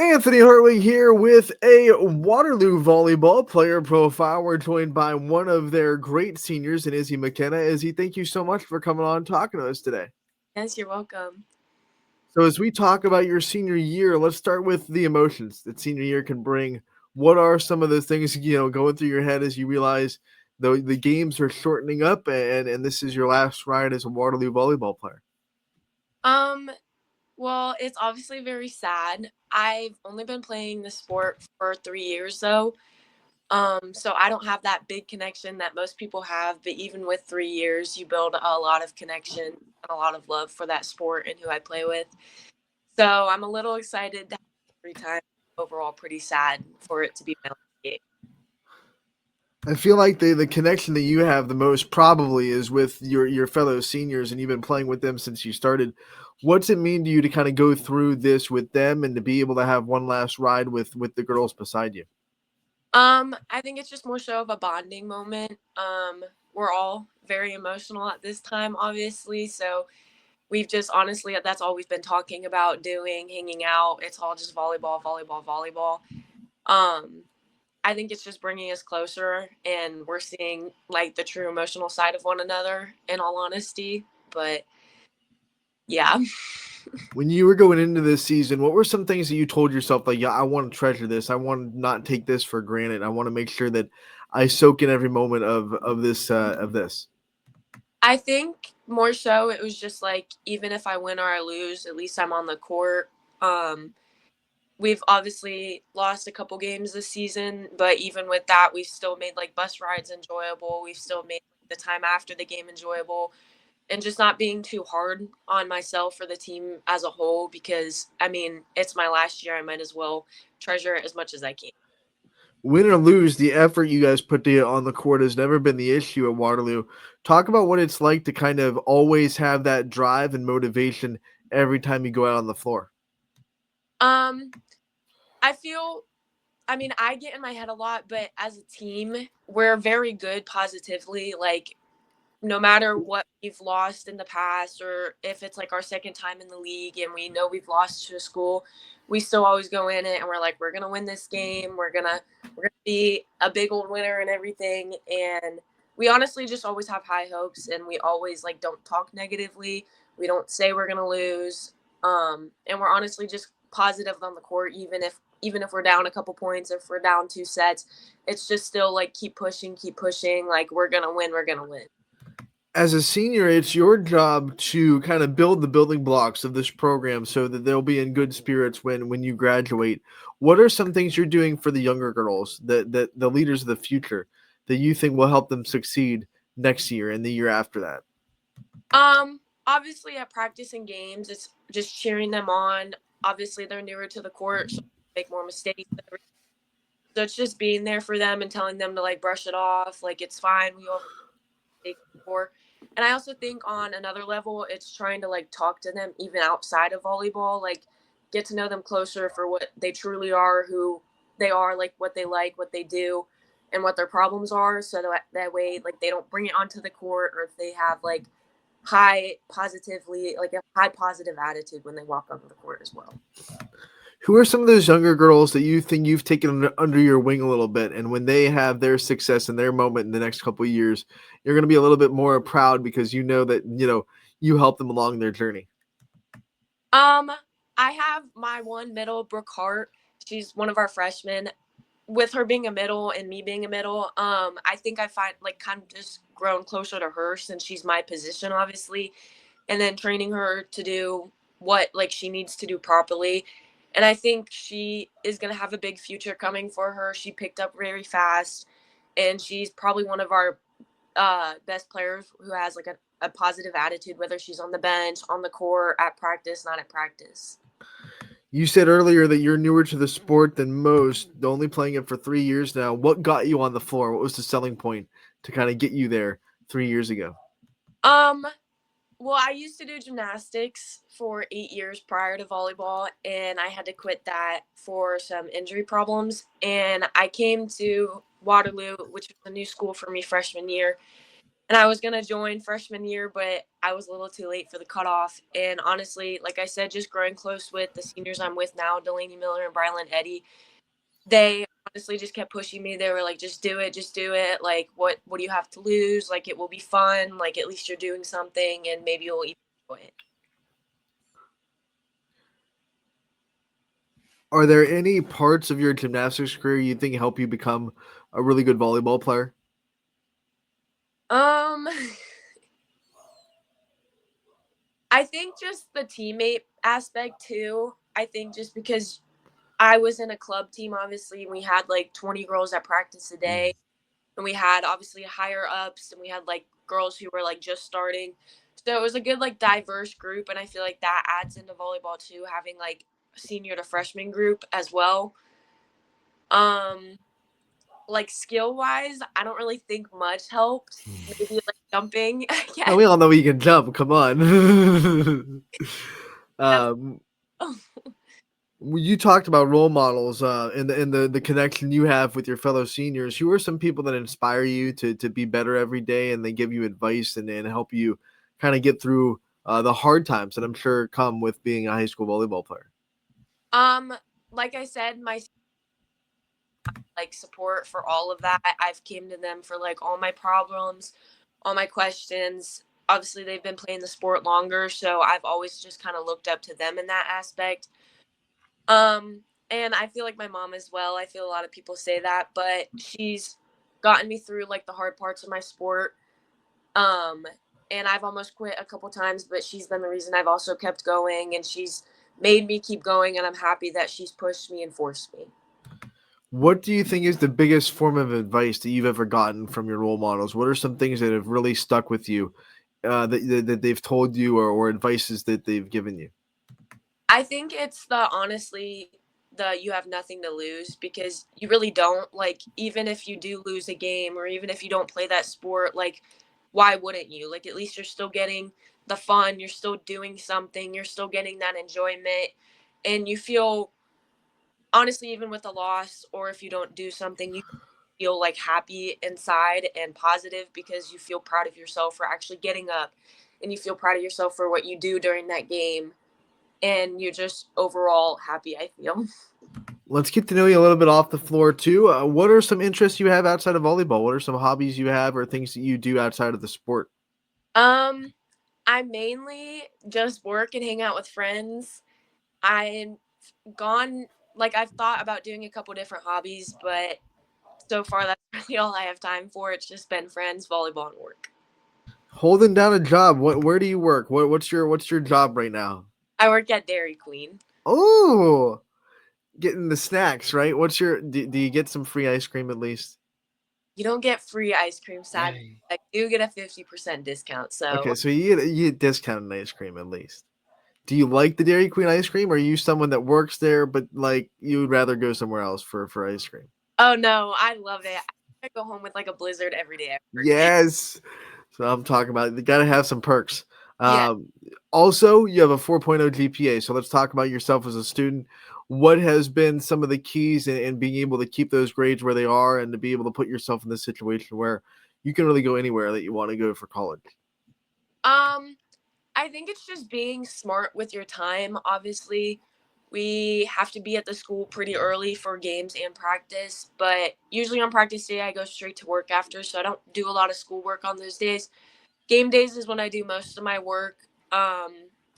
Anthony Hartwig here with a Waterloo volleyball player profile. We're joined by one of their great seniors, and Izzy McKenna. Izzy, thank you so much for coming on and talking to us today. Yes, you're welcome. So, as we talk about your senior year, let's start with the emotions that senior year can bring. What are some of the things going through your head as you realize the games are shortening up, and this is your last ride as a Waterloo volleyball player? Um, well, it's obviously very sad. I've only been playing the sport for 3 years though. So I don't have that big connection that most people have, but even with 3 years, you build a lot of connection and a lot of love for that sport and who I play with. So I'm a little excited to have free time. Overall, pretty sad for it to be my last game. I feel like the connection that you have the most probably is with your fellow seniors, and you've been playing with them since you started. What's it mean to you to kind of go through this with them and to be able to have one last ride with the girls beside you? I think it's just more so of a bonding moment. We're all very emotional at this time, obviously. So we've just honestly, that's all we've been talking about doing, hanging out. It's all just volleyball, volleyball, volleyball. Um, I think it's just bringing us closer and we're seeing like the true emotional side of one another, in all honesty. But yeah. When you were going into this season, what were some things that you told yourself like, yeah, I want to treasure this. I want to not take this for granted. I want to make sure that I soak in every moment of this. I think more so it was just like, even if I win or I lose, at least I'm on the court. Um, we've obviously lost a couple games this season, but even with that, we've still made like bus rides enjoyable. We've still made the time after the game enjoyable, and just not being too hard on myself or the team as a whole, because I mean, it's my last year. I might as well treasure it as much as I can. Win or lose, the effort you guys put on the court has never been the issue at Waterloo. Talk about what it's like to kind of always have that drive and motivation every time you go out on the floor. Um, I feel, I mean, I get in my head a lot, but as a team, we're very good positively. Like, no matter what we've lost in the past, or if it's like our second time in the league and we know we've lost to a school, we still always go in it and we're like, we're gonna win this game. We're gonna be a big old winner and everything. And we honestly just always have high hopes, and we always like don't talk negatively. We don't say we're gonna lose. And we're honestly just positive on the court, even if we're down a couple points, if we're down 2 sets, it's just still like keep pushing, like we're gonna win, we're gonna win. As a senior, it's your job to kind of build the building blocks of this program so that they'll be in good spirits when you graduate. What are some things you're doing for the younger girls, that the leaders of the future, that you think will help them succeed next year and the year after that? Obviously at practice and games, it's just cheering them on. Obviously they're newer to the court, so they make more mistakes. So it's just being there for them and telling them to like brush it off. Like, it's fine. We all make before. And I also think on another level, it's trying to like talk to them even outside of volleyball, like get to know them closer for what they truly are, who they are, like what they do, and what their problems are. So that way, like they don't bring it onto the court, or if they have like like a high positive attitude when they walk onto the court as well. Who are some of those younger girls that you think you've taken under your wing a little bit, and when they have their success and their moment in the next couple of years, you're going to be a little bit more proud because you know that you helped them along their journey? Um, I have my one middle, Brooke Hart. She's one of our freshmen. With her being a middle and me being a middle, I think I find like kind of just grown closer to her since she's my position, obviously, and then training her to do what like she needs to do properly. And I think she is gonna have a big future coming for her. She picked up very fast, and she's probably one of our best players who has like a positive attitude, whether she's on the bench, on the court, at practice, not at practice. You said earlier that you're newer to the sport than most, only playing it for 3 years now. What got you on the floor? What was the selling point to kind of get you there 3 years ago? Um, Well, I used to do gymnastics for 8 years prior to volleyball, and I had to quit that for some injury problems. And I came to Waterloo, which was a new school for me freshman year. and I was going to join freshman year, but I was a little too late for the cutoff. And honestly, like I said, just growing close with the seniors I'm with now, Delaney Miller and Brylan Eddy, they honestly just kept pushing me. They were like, just do it, just do it. Like, what do you have to lose? Like, it will be fun. Like, at least you're doing something, and maybe you'll even enjoy it. Are there any parts of your gymnastics career you think help you become a really good volleyball player? Um, I think just the teammate aspect too. I think just because I was in a club team, obviously, and we had like 20 girls that practice a day, and we had obviously higher ups, and we had like girls who were like just starting. So it was a good like diverse group, and I feel like that adds into volleyball too, having like a senior to freshman group as well. Um, like skill wise, I don't really think much helped. Maybe like jumping, I Oh, we guess. all know you can jump. Come on. That's um, you talked about role models and the connection you have with your fellow seniors. Who are some people that inspire you to be better every day, and they give you advice and help you kind of get through the hard times that I'm sure come with being a high school volleyball player? um like I said, my like support for all of that. I've came to them for like all my problems, all my questions. Obviously, they've been playing the sport longer, so I've always just kind of looked up to them in that aspect. Um, and I feel like my mom as well. I feel a lot of people say that, but she's gotten me through like the hard parts of my sport. Um, and I've almost quit a couple times, but she's been the reason I've also kept going, and she's made me keep going, and I'm happy that she's pushed me and forced me. What do you think is the biggest form of advice that you've ever gotten from your role models? What are some things that have really stuck with you that they've told you, or advices that they've given you? I think it's the honestly the you have nothing to lose because you really don't. Like even if you do lose a game or even if you don't play that sport, like why wouldn't you? Like at least you're still getting the fun, you're still doing something, you're still getting that enjoyment, and you feel honestly even with a loss or if you don't do something, you feel like happy inside and positive because you feel proud of yourself for actually getting up and you feel proud of yourself for what you do during that game and you're just overall happy, I feel. Let's get to know you a little bit off the floor too. What are some interests you have outside of volleyball? What are some hobbies you have or things that you do outside of the sport? Um, I mainly just work and hang out with friends. I'm gone like I've thought about doing a couple different hobbies, but so far that's really all I have time for. It's just been friends, volleyball, and work. Holding down a job. Where do you work? What's your job right now? I work at Dairy Queen. Oh, getting the snacks, right? Do you get some free ice cream at least? You don't get free ice cream, sadly. Yay. I do get a 50% discount. So Okay, so you get discounted ice cream at least. Do you like the Dairy Queen ice cream? Or are you someone that works there, but like you would rather go somewhere else for ice cream? oh no, I love it. I go home with like a blizzard every day at work. Yes. So I'm talking about you got to have some perks. Yeah. Um, Also, you have a 4.0 GPA. So let's talk about yourself as a student. What has been some of the keys in being able to keep those grades where they are and to be able to put yourself in this situation where you can really go anywhere that you want to go for college? Um I think it's just being smart with your time. Obviously, we have to be at the school pretty early for games and practice, but usually on practice day, I go straight to work after, so I don't do a lot of schoolwork on those days. Game days is when I do most of my work,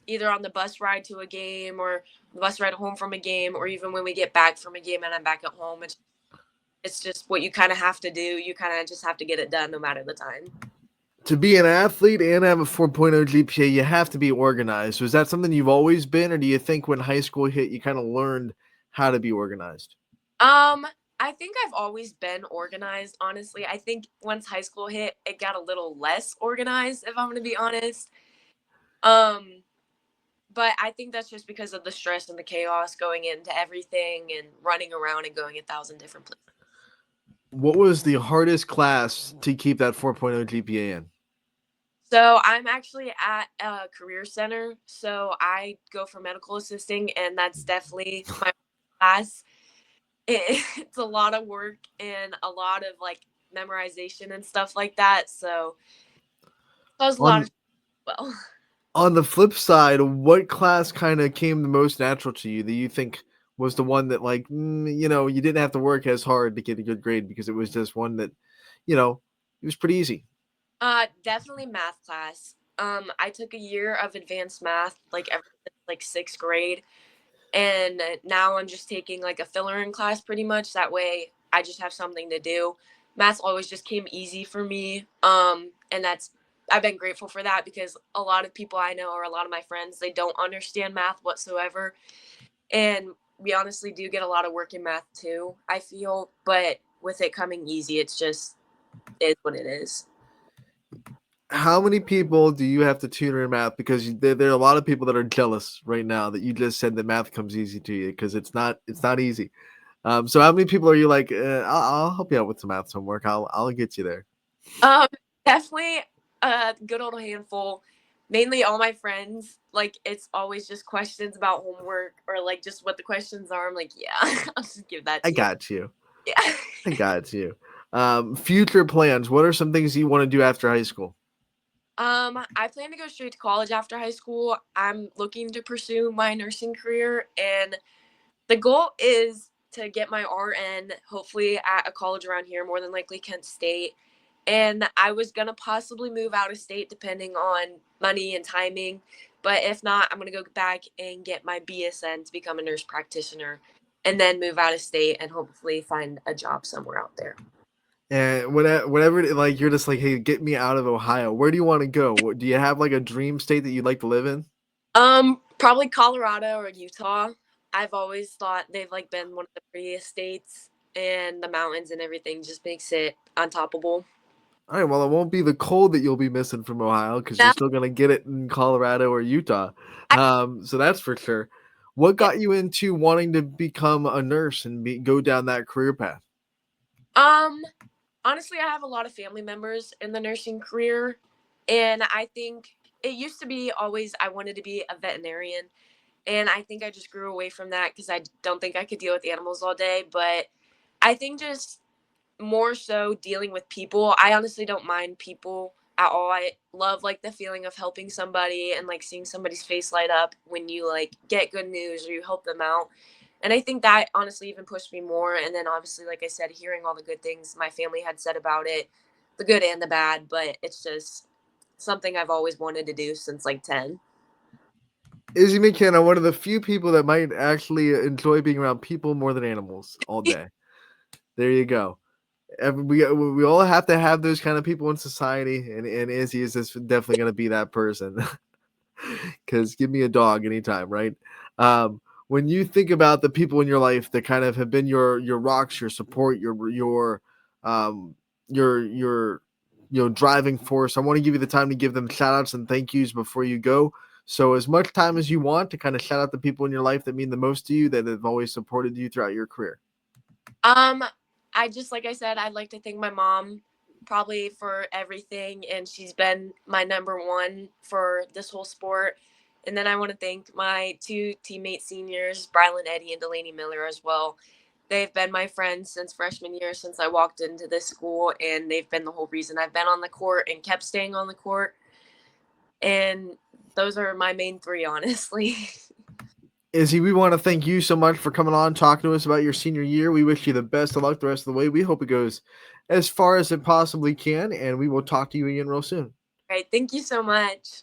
either on the bus ride to a game or the bus ride home from a game, or even when we get back from a game and I'm back at home. It's just what you kind of have to do. You kind of just have to get it done no matter the time. To be an athlete and have a 4.0 GPA, you have to be organized. Was that something you've always been, or do you think when high school hit, you kind of learned how to be organized? Um, I think I've always been organized, honestly. I think once high school hit, it got a little less organized, if I'm gonna be honest. Um, but I think that's just because of the stress and the chaos going into everything and running around and going 1,000 different places. What was the hardest class to keep that 4.0 GPA in? So I'm actually at a career center. So I go for medical assisting, and that's definitely my class. It's a lot of work and a lot of like memorization and stuff like that. So caused a lot On of well. on the flip side, what class kind of came the most natural to you that you think was the one that like you didn't have to work as hard to get a good grade because it was just one that it was pretty easy. Definitely math class. I took a year of advanced math like ever since like 6th grade, and now I'm just taking like a filler in class pretty much. That way, I just have something to do. Math always just came easy for me, and that's I've been grateful for that because a lot of people I know or a lot of my friends they don't understand math whatsoever, and we honestly do get a lot of work in math too. I feel, but with it coming easy, it's just is what it is. How many people do you have to tutor in math? Because there are a lot of people that are jealous right now that you just said that math comes easy to you because it's not easy. So how many people are you like? I'll help you out with some math homework. I'll get you there. Um, Definitely a good old handful. Mainly all my friends. Like it's always just questions about homework or like just what the questions are. I'm like, yeah, I'll just give that I to you. got you. Yeah. I got you. Future plans. What are some things you want to do after high school? I plan to go straight to college after high school. I'm looking to pursue my nursing career, and the goal is to get my RN, hopefully at a college around here, more than likely Kent State. And I was going to possibly move out of state depending on money and timing. But if not, I'm going to go back and get my BSN to become a nurse practitioner and then move out of state and hopefully find a job somewhere out there. And whatever, like you're just like, hey, get me out of Ohio. Where do you want to go? Do you have like a dream state that you'd like to live in? Probably Colorado or Utah. I've always thought they've like been one of the prettiest states, and the mountains and everything just makes it untoppable. All right, well, it won't be the cold that you'll be missing from Ohio because you're Now, still gonna get it in Colorado or Utah. I, So that's for sure. What yeah. got you into wanting to become a nurse and go down that career path? Um, Honestly, I have a lot of family members in the nursing career, and I think it used to be always I wanted to be a veterinarian, and I think I just grew away from that because I don't think I could deal with animals all day. But I think just more so dealing with people. I honestly don't mind people at all. I love like the feeling of helping somebody and like seeing somebody's face light up when you like get good news or you help them out. And I think that honestly even pushed me more. And then obviously, like I said, hearing all the good things my family had said about it, the good and the bad, but it's just something I've always wanted to do since like 10. Izzy McKenna, one of the few people that might actually enjoy being around people more than animals all day. There you go. We all have to have those kind of people in society, and Izzy is just definitely going to be that person. Because give me a dog anytime, right? When you think about the people in your life that kind of have been your rocks, your support, um, your driving force, I want to give you the time to give them shout outs and thank yous before you go. So as much time as you want to kind of shout out the people in your life that mean the most to you, that have always supported you throughout your career. Um, I just like I said, I'd like to thank my mom probably for everything, and she's been my number one for this whole sport. And then I want to thank my two teammate seniors, Brylan Eddy and Delaney Miller, as well. They've been my friends since freshman year, since I walked into this school, and they've been the whole reason I've been on the court and kept staying on the court. And those are my main three, honestly. Izzy, we want to thank you so much for coming on, talking to us about your senior year. We wish you the best of luck the rest of the way. We hope it goes as far as it possibly can, and we will talk to you again real soon. All right, thank you so much.